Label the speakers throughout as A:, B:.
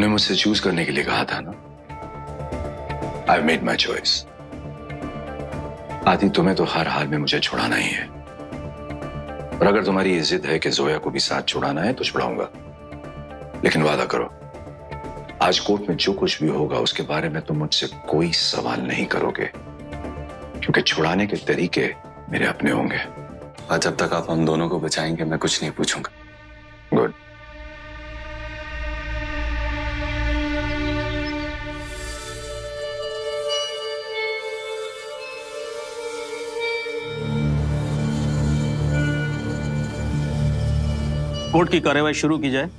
A: तुमने मुझसे चूज करने के लिए कहा था ना। I made my choice. आदि, तुम्हें तो हर हाल में मुझे छुड़ाना ही है, और अगर तुम्हारी ये जिद है कि जोया को भी साथ छुड़ाना है तो छुड़ाऊंगा, लेकिन वादा करो आज कोर्ट में जो कुछ भी होगा उसके बारे में तुम मुझसे कोई सवाल नहीं करोगे, क्योंकि छुड़ाने के तरीके मेरे अपने होंगे।
B: और जब तक आप हम दोनों को बचाएंगे मैं कुछ नहीं पूछूंगा।
A: गुड।
C: कोर्ट की कार्यवाही शुरू की जाए।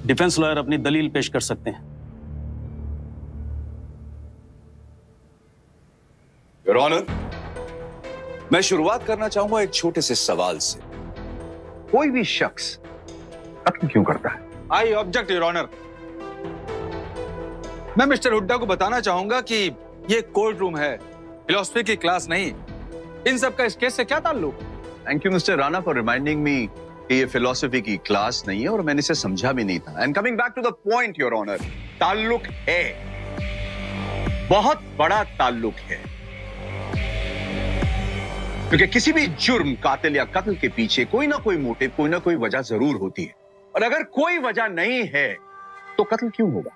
C: डिफेंस लॉयर अपनी दलील पेश कर सकते हैं।
A: योर ऑनर, मैं शुरुआत करना चाहूंगा एक छोटे से सवाल से। कोई भी शख्स कत्ल क्यों करता है?
D: I object your honour. मैं मिस्टर हुड्डा को बताना चाहूंगा कि ये कोर्ट रूम है, फिलॉसफी की क्लास नहीं। इन सब का इस केस से क्या ताल्लुक?
E: Thank you mister Rana for reminding me कि ये फिलॉसफी की क्लास नहीं है और मैंने इसे समझा भी नहीं था। And coming back to the point your honour, ताल्लुक है, बहुत बड़ा ताल्लुक है, क्योंकि किसी भी जुर्म, कातिल या कत्ल के पीछे कोई ना कोई मोटिव, कोई ना कोई वजह जरूर होती है, और अगर कोई वजह नहीं है तो कत्ल क्यों होगा?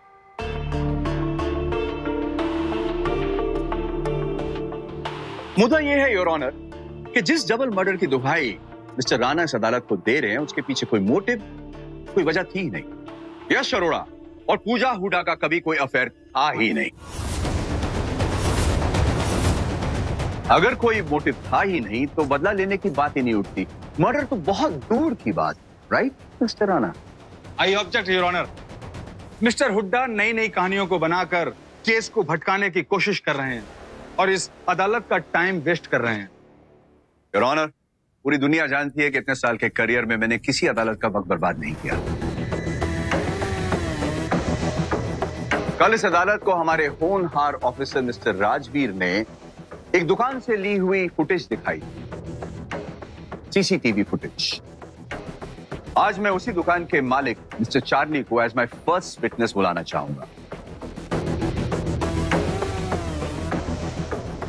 E: मुद्दा यह है योर ऑनर कि जिस डबल मर्डर की दुहाई मिस्टर राणा इस अदालत को दे रहे हैं उसके पीछे कोई मोटिव, कोई वजह थी ही नहीं। यश अरोड़ा और पूजा हुड्डा का कभी कोई अफेयर था ही नहीं। अगर कोई मोटिव था ही नहीं तो बदला लेने की बात ही नहीं उठती। मर्डर तो बहुत दूर की बात, right mister Rana?
D: I object your honour. Mister Hooda नई नई कहानियों को बनाकर केस को भटकाने की कोशिश कर रहे हैं और इस अदालत का टाइम वेस्ट कर रहे हैं।
E: योर ऑनर, पूरी दुनिया जानती है कि इतने साल के करियर में मैंने किसी अदालत का वक्त बर्बाद नहीं किया। कल इस अदालत को हमारे होनहार ऑफिसर मिस्टर राजवीर ने एक दुकान से ली हुई फुटेज दिखाई, सीसीटीवी फुटेज। आज मैं उसी दुकान के मालिक मिस्टर चार्ली को एज माय फर्स्ट विटनेस बुलाना चाहूंगा।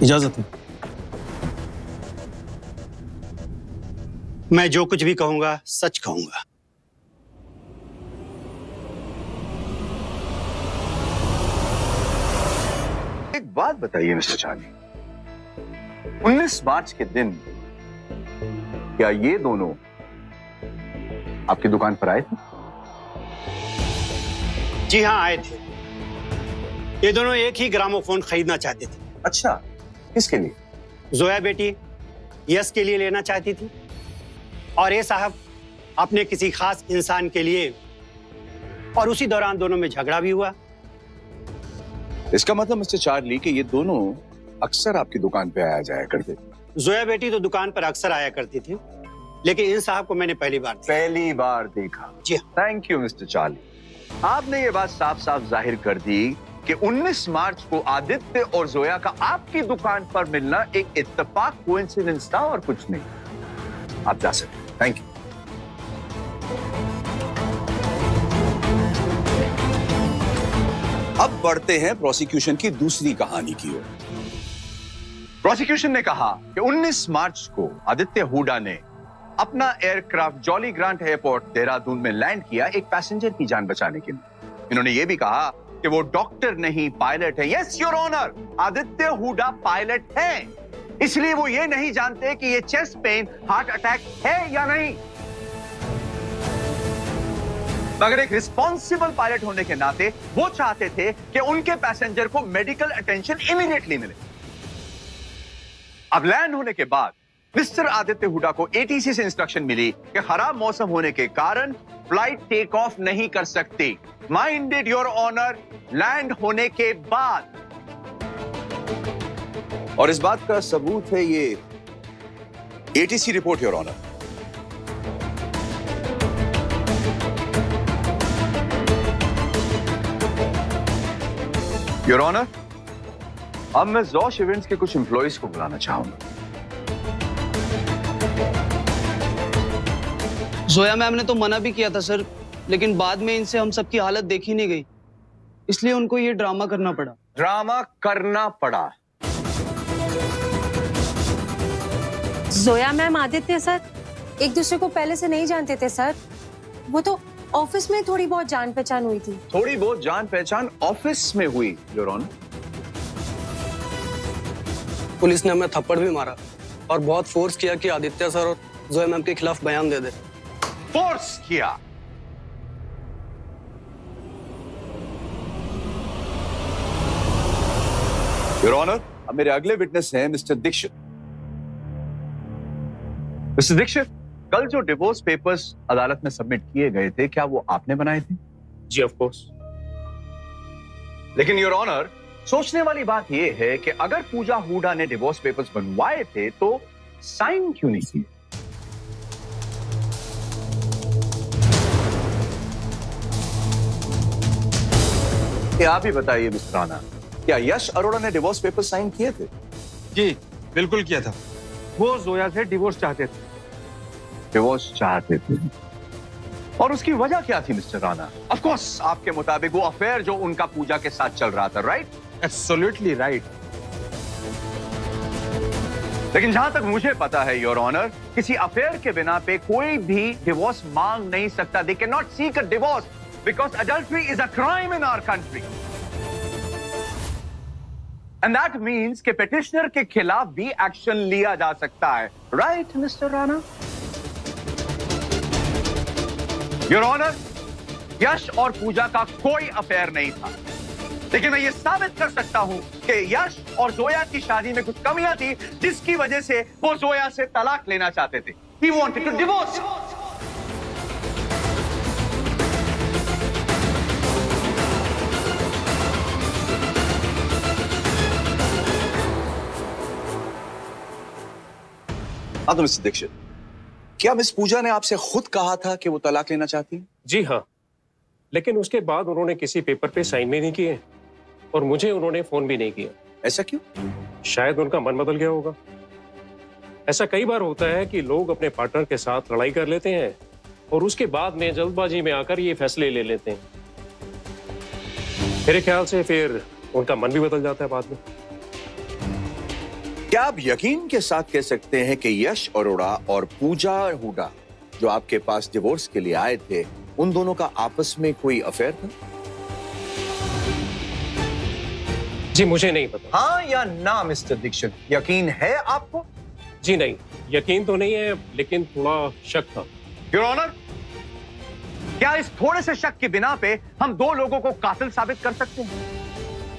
C: इजाजत है।
F: मैं जो कुछ भी कहूंगा सच कहूंगा।
E: एक बात बताइए मिस्टर चार्ली, 19 मार्च के दिन क्या ये दोनों आपकी दुकान पर आए थे?
F: जी हाँ, आए थे। ये दोनों एक ही ग्रामोफोन खरीदना चाहते थे।
E: अच्छा, किसके लिए?
F: जोया बेटी यश के लिए लेना चाहती थी, और ये साहब अपने किसी खास इंसान के लिए, और उसी दौरान दोनों में झगड़ा भी हुआ।
E: इसका मतलब मिस्टर चार्ली कि ये दोनों अक्सर आपकी दुकान पे आया जाया करते?
F: जोया बेटी तो दुकान पर अक्सर आया करती थी, लेकिन इन साहब को मैंने पहली बार देखा। जी हाँ।
E: Thank you mister Charlie. आपने ये बात साफ साफ जाहिर कर दी कि 19 मार्च को आदित्य और जोया का आपकी दुकान पर मिलना एक इत्तेफाक कोइंसिडेंस था और कुछ नहीं। आप जा सकते। Thank you.
A: अब बढ़ते हैं प्रोसिक्यूशन की दूसरी कहानी की ओर।
E: प्रोसिक्यूशन ने कहा कि 19 मार्च को आदित्य हुड्डा ने अपना aircraft jolly grant airport Dehradun में लैंड किया एक पैसेंजर की जान बचाने के लिए। इन्होंने यह भी कहा कि वो डॉक्टर नहीं पायलट है। Yes your honour, Aditya Hooda pilot है, इसलिए वो ये नहीं जानते कि ये चेस्ट पेन हार्ट अटैक है या नहीं। मगर एक रिस्पॉन्सिबल पायलट होने के नाते वो चाहते थे कि उनके पैसेंजर को मेडिकल अटेंशन इमीडिएटली मिले। अब लैंड होने के बाद मिस्टर आदित्य हुड्डा को एटीसी से इंस्ट्रक्शन मिली कि खराब मौसम होने के कारण फ्लाइट टेक ऑफ नहीं कर सकती। माइंडेड योर ऑनर, लैंड होने के बाद।
A: और इस बात का सबूत है ये ATC report your honour.
E: Your honour, अब मैं जोश इवेंट्स के कुछ एम्प्लॉइज को बुलाना चाहूंगा।
G: जोया मैम ने तो मना भी किया था सर, लेकिन बाद में इनसे हम सबकी हालत देखी नहीं गई, इसलिए उनको ये ड्रामा करना पड़ा।
E: ड्रामा करना पड़ा।
H: जोया मैम, आदित्य सर एक दूसरे को पहले से नहीं जानते थे सर। वो तो ऑफिस में थोड़ी बहुत जान पहचान हुई थी।
E: थोड़ी बहुत जान पहचान ऑफिस में हुई योर ऑनर।
G: पुलिस ने हमें थप्पड़ भी मारा और बहुत फोर्स किया कि आदित्य सर और जोया मैम के खिलाफ बयान दे दे।
E: फोर्स किया। योर ऑनर, अब मेरे अगले विटनेस हैं मिस्टर दीक्षित। मिस्टर दीक्षित, कल जो डिवोर्स पेपर्स अदालत में सबमिट किए गए थे, क्या वो आपने बनाए थे?
I: जी ऑफ कोर्स।
E: लेकिन योर ऑनर, सोचने वाली बात यह है कि अगर पूजा हुडा ने डिवोर्स पेपर्स बनवाए थे तो साइन क्यों नहीं किए? आप ही बताइए मिस्टर राणा, क्या यश अरोड़ा ने डिवोर्स पेपर साइन किए थे?
D: जी बिल्कुल किया था। वो जोया से डिवोर्स चाहते थे।
E: डिवोर्स चाहते थे, और उसकी वजह क्या थी मिस्टर राणा? ऑफ कोर्स आपके मुताबिक वो अफेयर जो उनका पूजा के साथ चल रहा था, राइट?
D: Absolutely right.
E: लेकिन जहां तक मुझे पता है योर ऑनर, किसी अफेयर के बिना पे कोई भी डिवोर्स मांग नहीं सकता। They can not seek a divorce because adultery is a crime in our country. And that means कि पिटिशनर के खिलाफ भी एक्शन लिया जा सकता है, right mister Rana? Your honour, Yash और पूजा का कोई अफेयर नहीं था, लेकिन मैं ये साबित कर सकता हूं कि यश और जोया की शादी में कुछ कमियां थी जिसकी वजह से वो जोया से तलाक लेना चाहते थे। He wanted to divorce. हाँ तो मिस्टर दीक्षित, क्या मिस पूजा ने आपसे खुद कहा था कि वो तलाक लेना चाहती है?
I: जी हाँ, लेकिन उसके बाद उन्होंने किसी पेपर पे साइन भी नहीं किए और मुझे उन्होंने फोन भी नहीं किया।
E: ऐसा क्यों?
I: शायद उनका मन बदल गया होगा। ऐसा कई बार होता है कि लोग अपने पार्टनर के साथ लड़ाई कर लेते हैं और उसके बाद में जल्दबाजी में आकर ये फैसले ले लेते हैं। मेरे ख्याल से फिर उनका मन भी बदल जाता है बाद में।
E: क्या आप यकीन के साथ कह सकते हैं कि यश अरोड़ा और पूजा हुडा जो आपके पास डिवोर्स के लिए आए थे, उन दोनों का आपस में कोई अफेयर था?
I: जी मुझे नहीं पता।
E: हाँ या ना मिस्टर दीक्षित, यकीन है आपको?
I: जी नहीं, यकीन तो नहीं है, लेकिन थोड़ा शक था।
E: योर ऑनर, क्या इस थोड़े से शक के बिना पे हम दो लोगों को कातिल साबित कर सकते हैं?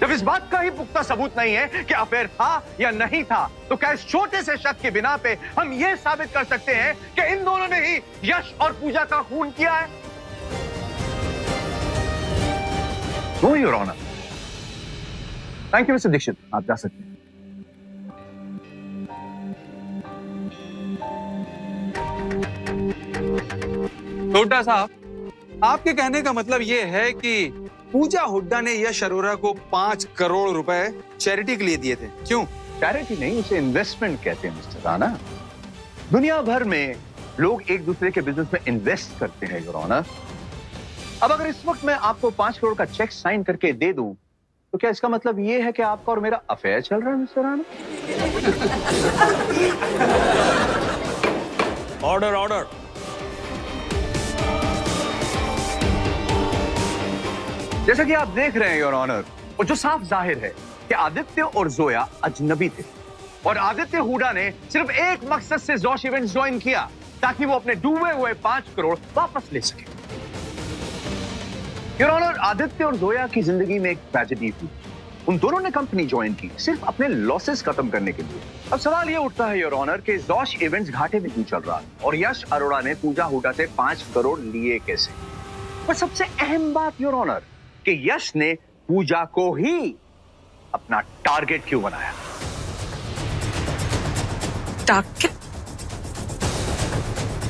E: जब इस बात का ही पुख्ता सबूत नहीं है कि अफेयर था या नहीं था, तो क्या इस छोटे से शक के बिना पे हम ये साबित कर सकते हैं कि इन दोनों ने ही यश और पूजा का खून किया है? No your honour. Thank you mister Dikshit, आप जा सकते हैं।
D: छोटा साहब, आपके कहने का मतलब ये है कि पूजा हुड्डा ने यश अरोड़ा को 5 करोड़ रुपए चैरिटी के लिए दिए थे, क्यों?
E: चैरिटी नहीं, उसे इन्वेस्टमेंट कहते हैं मिस्टर राणा। दुनिया भर में लोग एक दूसरे के बिजनेस में इन्वेस्ट करते हैं योर ऑनर। अब अगर इस वक्त मैं आपको 5 करोड़ का चेक साइन करके दे दूं, तो क्या इसका मतलब ये है कि आपका और मेरा अफेयर चल रहा है मिस्टर राणा?
C: Order order.
E: जैसा कि आप देख रहे हैं योर ऑनर, और जो साफ जाहिर है कि आदित्य और जोया अजनबी थे और आदित्य हुडा ने सिर्फ एक मकसद से जोश इवेंट्स ज्वाइन किया ताकि वो अपने डूबे हुए 5 करोड़ वापस ले सके। योर ऑनर, आदित्य और जोया की जिंदगी में एक ट्रेजेडी हुई। उन दोनों ने कंपनी ज्वाइन की सिर्फ अपने लॉसेस खत्म करने के लिए। अब सवाल ये उठता है योर ऑनर कि जोश इवेंट्स घाटे में क्यों चल रहा है और यश अरोड़ा ने पूजा हुडा से 5 करोड़ लिए कैसे? पर सबसे अहम बात योर ऑनर कि यश ने पूजा को ही अपना टारगेट क्यों बनाया?
H: Target?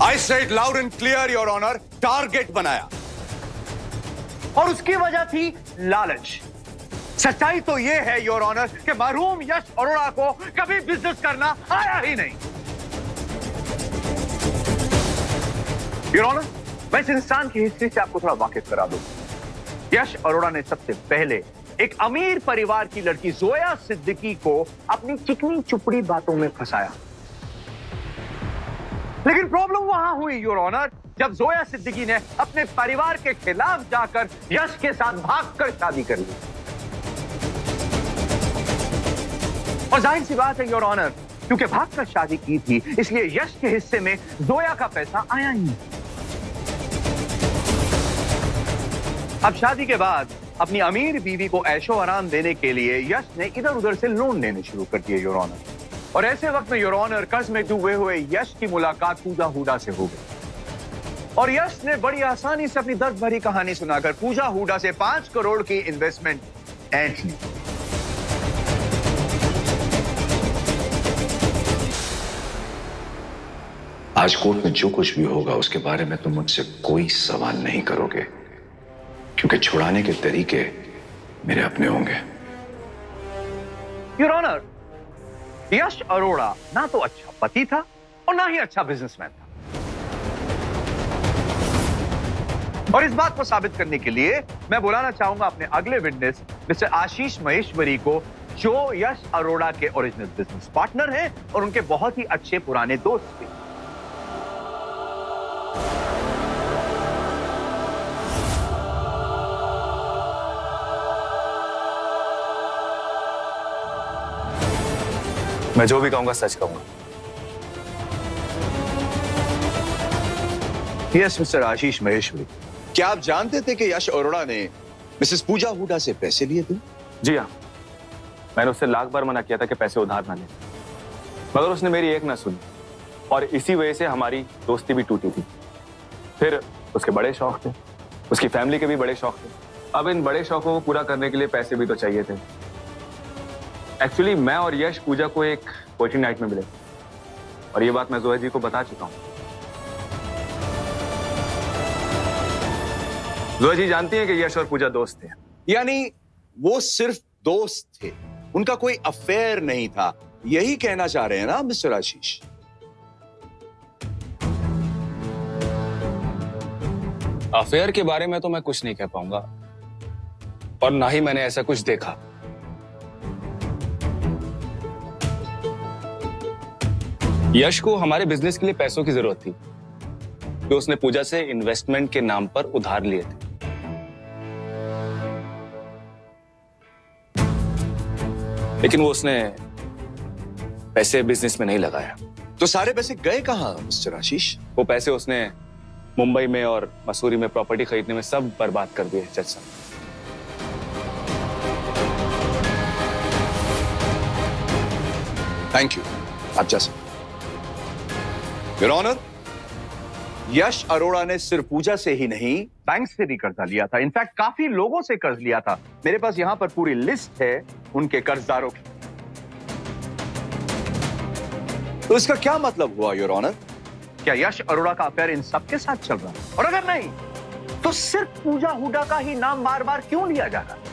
E: I said loud and clear, Your Honor, target बनाया। और उसकी वजह थी लालच। सच्चाई तो यह है योर ऑनर कि मरहूम यश अरोड़ा को कभी बिजनेस करना आया ही नहीं। योर ऑनर, मैं इस इंसान की हिस्ट्री से आपको थोड़ा वाकिफ करा दूं। यश अरोड़ा ने सबसे पहले एक अमीर परिवार की लड़की जोया सिद्दीकी को अपनी चिकनी चुपड़ी बातों में फंसाया। लेकिन प्रॉब्लम वहां हुई योर ऑनर, जब जोया सिद्दीकी ने अपने परिवार के खिलाफ जाकर यश के साथ भागकर शादी कर ली। और जाहिर सी बात है योर ऑनर, क्योंकि भागकर शादी की थी इसलिए यश के हिस्से में जोया का पैसा आया ही नहीं। अब शादी के बाद अपनी अमीर बीवी को ऐशो आराम देने के लिए यश ने इधर उधर से लोन लेने शुरू कर दिए योर ऑनर। और ऐसे वक्त में योर ऑनर कर्ज में डूबे हुए यश की मुलाकात पूजा हुडा से हो गई। और यश ने बड़ी आसानी से अपनी दर्द भरी कहानी सुनाकर पूजा हुडा से 5 करोड़ की इन्वेस्टमेंट ऐंठ ली।
A: आज कोर्ट में जो कुछ भी होगा उसके बारे में तुम मुझसे कोई सवाल नहीं करोगे, क्योंकि छुड़ाने के तरीके मेरे अपने होंगे।
E: योर ऑनर, यश अरोड़ा ना तो अच्छा पति था और ना ही अच्छा बिजनेसमैन था। और इस बात को साबित करने के लिए मैं बुलाना चाहूंगा अपने अगले विटनेस मिस्टर आशीष महेश्वरी को, जो यश अरोड़ा के ओरिजिनल बिजनेस पार्टनर हैं और उनके बहुत ही अच्छे पुराने दोस्त थे।
B: मैं जो भी कहूंगा सच कहूंगा।
E: यस मिस्टर आशीष महेश्वरी, क्या आप जानते थे कि यश अरोड़ा ने मिसेस पूजा हुडा से पैसे लिए थे?
B: जी हाँ, मैंने उससे लाख बार मना किया था कि पैसे उधार ना ले, मगर उसने मेरी एक ना सुनी और इसी वजह से हमारी दोस्ती भी टूटी थी। फिर उसके बड़े शौक थे, उसकी फैमिली के भी बड़े शौक थे। अब इन बड़े शौकों को पूरा करने के लिए पैसे भी तो चाहिए थे। एक्चुअली मैं और यश पूजा को एक पोएट्री नाइट में मिले और ये बात मैं जोया जी को बता चुका हूँ। जोया जी जानती हैं कि यश और पूजा दोस्त थे।
E: यानी वो सिर्फ दोस्त थे, उनका कोई अफेयर नहीं था, यही कहना चाह रहे हैं ना मिस्टर आशीष?
B: अफेयर के बारे में तो मैं कुछ नहीं कह पाऊंगा और ना ही मैंने ऐसा कुछ देखा। यश को हमारे बिजनेस के लिए पैसों की जरूरत थी, तो उसने पूजा से इन्वेस्टमेंट के नाम पर उधार लिए थे। लेकिन वो उसने पैसे बिजनेस में नहीं लगाया।
E: तो सारे पैसे गए कहां मिस्टर आशीष?
B: वो पैसे उसने मुंबई में और मसूरी में प्रॉपर्टी खरीदने में सब बर्बाद कर दिए जज साहब।
E: थैंक यू, आप जा सकते। योर ऑनर, यश अरोड़ा ने सिर्फ पूजा से ही नहीं बैंक से भी कर्जा लिया था। इनफैक्ट काफी लोगों से कर्ज लिया था। मेरे पास यहां पर पूरी लिस्ट है उनके कर्जदारों की। तो इसका क्या मतलब हुआ योर ऑनर? क्या यश अरोड़ा का अफेयर इन सबके साथ चल रहा है? और अगर नहीं तो सिर्फ पूजा हुडा का ही नाम बार बार क्यों लिया जा रहा है?